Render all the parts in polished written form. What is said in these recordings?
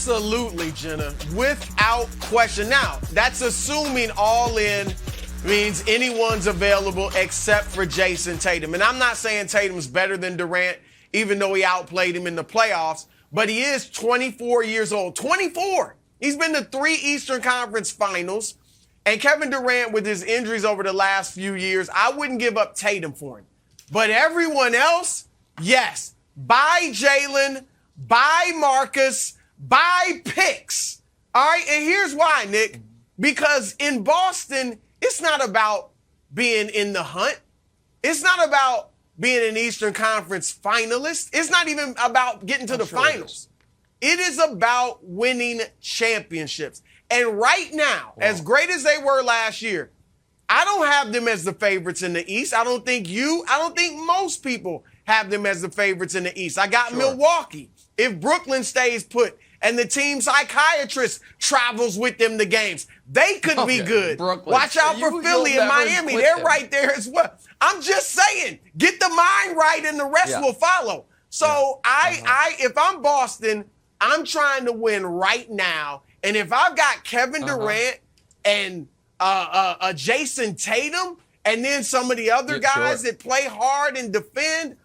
Absolutely, Jenna, without question. Now, that's assuming all in means anyone's available except for Jayson Tatum. And I'm not saying Tatum's better than Durant, even though he outplayed him in the playoffs, but he is 24 years old. 24! He's been to 3 Eastern Conference Finals. And Kevin Durant, with his injuries over the last few years, I wouldn't give up Tatum for him. But everyone else, yes. Buy Jaylen, buy Marcus, buy picks. All right? And here's why, Nick. Because in Boston, it's not about being in the hunt. It's not about being an Eastern Conference finalist. It's not even about getting to the finals. It is about winning championships. And right now, as great as they were last year, I don't have them as the favorites in the East. I don't think most people have them as the favorites in the East. I got Milwaukee. If Brooklyn stays put and the team psychiatrist travels with them to games, they could be good. Brooklyn. Watch out for Philly and Miami. They're right there as well. I'm just saying, get the mind right and the rest will follow. So if I'm Boston, I'm trying to win right now. And if I've got Kevin Durant and Jayson Tatum and then some of the other guys that play hard and defend,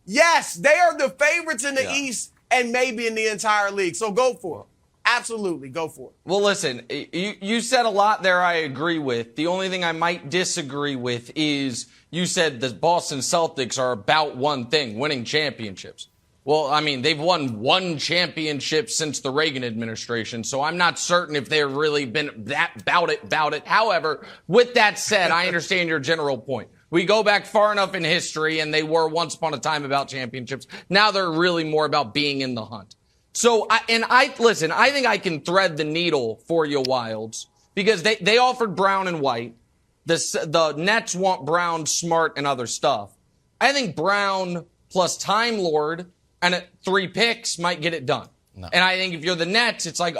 yes, they are the favorites in the East and maybe in the entire league. So go for it. Absolutely, go for it. Well, listen, you said a lot there I agree with. The only thing I might disagree with is you said the Boston Celtics are about one thing, winning championships. Well, I mean, they've won 1 championship since the Reagan administration, so I'm not certain if they've really been that about it. However, with that said, I understand your general point. We go back far enough in history, and they were once upon a time about championships. Now they're really more about being in the hunt. So, listen, I think I can thread the needle for you, Wilds, because they offered Brown and White. The Nets want Brown, Smart, and other stuff. I think Brown plus Time Lord and at 3 picks might get it done. No. And I think if you're the Nets, it's like,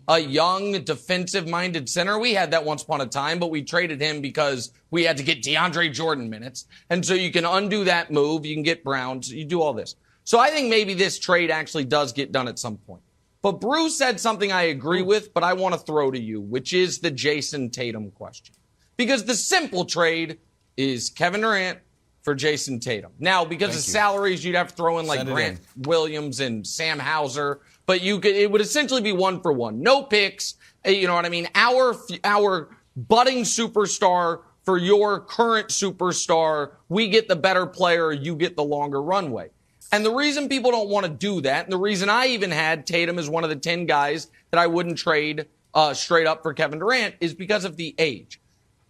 a young defensive-minded center. We had that once upon a time, but we traded him because we had to get DeAndre Jordan minutes. And so you can undo that move. You can get Brown. So you do all this. So I think maybe this trade actually does get done at some point. But Bruce said something I agree with, but I want to throw to you, which is the Jayson Tatum question. Because the simple trade is Kevin Durant for Jayson Tatum. Now, because of salaries, you'd have to throw in like Grant Williams and Sam Hauser, but it would essentially be 1-for-1. No picks, you know what I mean? Our budding superstar for your current superstar, we get the better player, you get the longer runway. And the reason people don't want to do that, and the reason I even had Tatum as one of the 10 guys that I wouldn't trade straight up for Kevin Durant, is because of the age.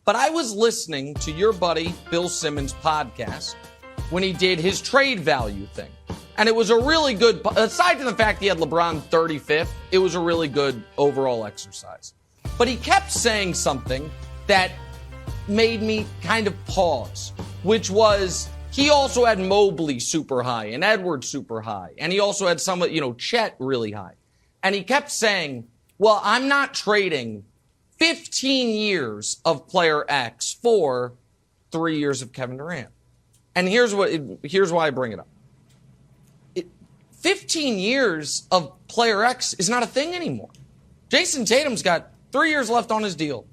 But I was listening to your buddy Bill Simmons' podcast when he did his trade value thing. And it was a really good, aside from the fact he had LeBron 35th, it was a really good overall exercise. But he kept saying something that made me kind of pause, which was he also had Mobley super high and Edwards super high. And he also had Chet really high. And he kept saying, well, I'm not trading 15 years of player X for 3 years of Kevin Durant. And here's why I bring it up. 15 years of player X is not a thing anymore. Jayson Tatum's got 3 years left on his deal.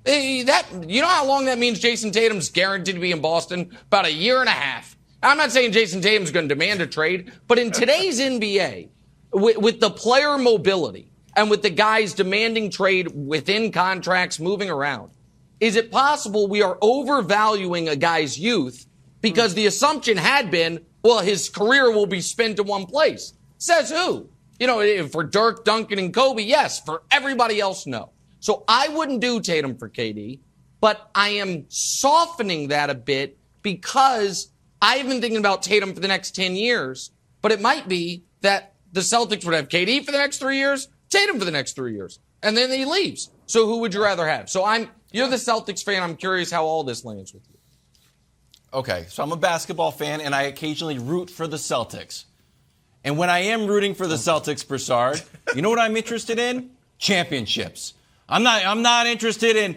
You know how long that means Jayson Tatum's guaranteed to be in Boston? About 1.5 years. I'm not saying Jayson Tatum's going to demand a trade, but in today's NBA, with the player mobility, and with the guys demanding trade within contracts moving around, is it possible we are overvaluing a guy's youth because the assumption had been, well, his career will be spent in one place? Says who? For Dirk, Duncan, and Kobe, yes. For everybody else, no. So I wouldn't do Tatum for KD, but I am softening that a bit because I've been thinking about Tatum for the next 10 years, but it might be that the Celtics would have KD for the next 3 years, Tatum for the next 3 years, and then he leaves. So who would you rather have? So you're the Celtics fan. I'm curious how all this lands with you. Okay, so I'm a basketball fan, and I occasionally root for the Celtics. And when I am rooting for the Celtics, Broussard, you know what I'm interested in? Championships. I'm not interested in,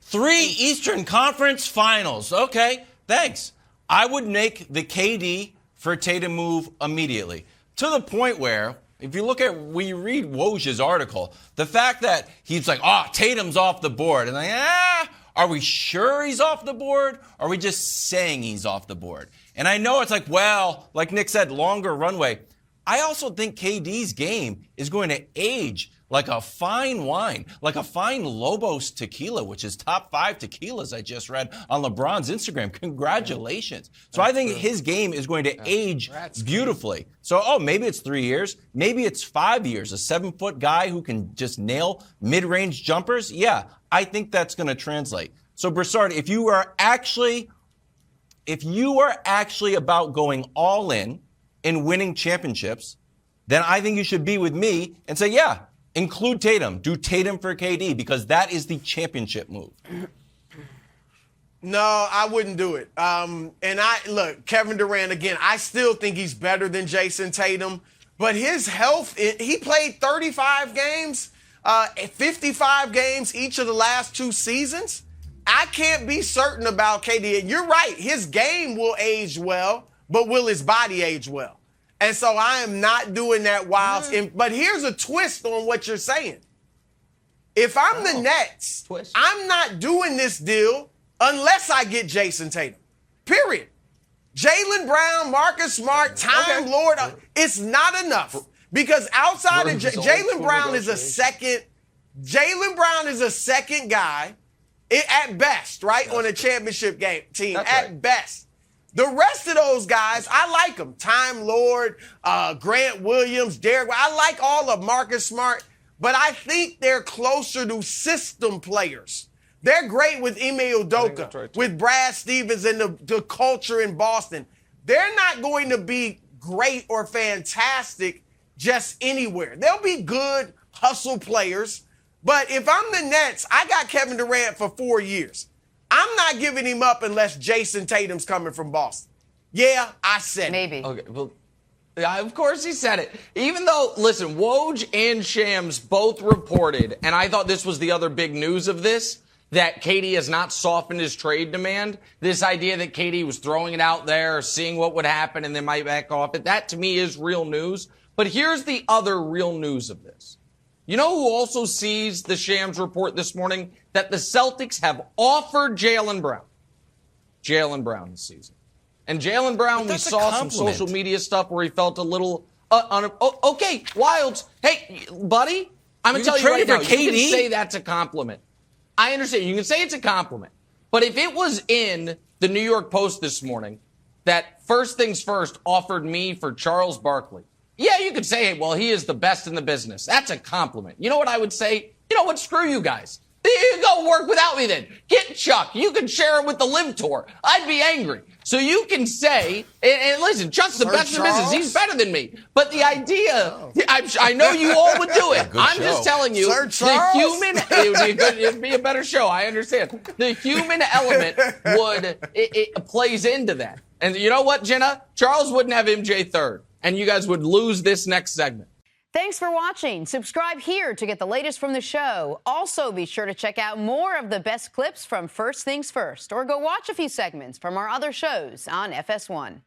3 Eastern Conference Finals. Okay, thanks. I would make the KD for Tatum move immediately, to the point where If you look at, when you read Woj's article, the fact that he's like, oh, Tatum's off the board. And like, are we sure he's off the board? Or are we just saying he's off the board? And I know it's like, well, like Nick said, longer runway. I also think KD's game is going to age like a fine wine, like a fine Lobos tequila, which is top 5 tequilas I just read on LeBron's Instagram. Congratulations. So I think his game is going to age beautifully. So, maybe it's 3 years. Maybe it's 5 years. A 7-foot guy who can just nail mid-range jumpers. Yeah, I think that's going to translate. So, Broussard, if you are actually about going all in and winning championships, then I think you should be with me and say, yeah, include Tatum. Do Tatum for KD, because that is the championship move. No, I wouldn't do it. Look, Kevin Durant, again, I still think he's better than Jayson Tatum, but his health, he played 35 games, 55 games each of the last 2 seasons. I can't be certain about KD. And you're right, his game will age well, but will his body age well? And so I am not doing that but here's a twist on what you're saying. If I'm the Nets, I'm not doing this deal unless I get Jayson Tatum. Period. Jaylen Brown, Marcus Smart, Time Lord, it's not enough. Because outside of Jaylen Brown is a second guy at best, right? On a championship team, at best. The rest of those guys, I like them. Time Lord, Grant Williams, Derrick White. I like all of Marcus Smart, but I think they're closer to system players. They're great with Ime Udoka, with Brad Stevens and the culture in Boston. They're not going to be great or fantastic just anywhere. They'll be good hustle players, but if I'm the Nets, I got Kevin Durant for 4 years. I'm not giving him up unless Jayson Tatum's coming from Boston. Yeah, I said it. Maybe. Okay, well, yeah, of course he said it. Even though, listen, Woj and Shams both reported, and I thought this was the other big news of this, that KD has not softened his trade demand. This idea that KD was throwing it out there, seeing what would happen, and then might back off it. That, to me, is real news. But here's the other real news of this. You know who also sees the Shams report this morning? That the Celtics have offered Jaylen Brown. Jaylen Brown this season. And Jaylen Brown, we saw some social media stuff where he felt a little... okay, Wilds. Hey, buddy, I'm going to tell you right now, you can say that's a compliment. I understand. You can say it's a compliment. But if it was in the New York Post this morning that First Things First offered me for Charles Barkley, yeah, you could say, well, he is the best in the business. That's a compliment. You know what I would say? You know what? Screw you guys. You go work without me then. Get Chuck. You can share it with the Live Tour. I'd be angry. So you can say, and listen, Chuck's the best in the business. He's better than me. But the idea, I know you all would do it. I'm just telling you, the human, it'd be a better show. I understand. The human element it plays into that. And you know what, Jenna? Charles wouldn't have MJ third. And you guys would lose this next segment. Thanks for watching. Subscribe here to get the latest from the show. Also, be sure to check out more of the best clips from First Things First, or go watch a few segments from our other shows on FS1.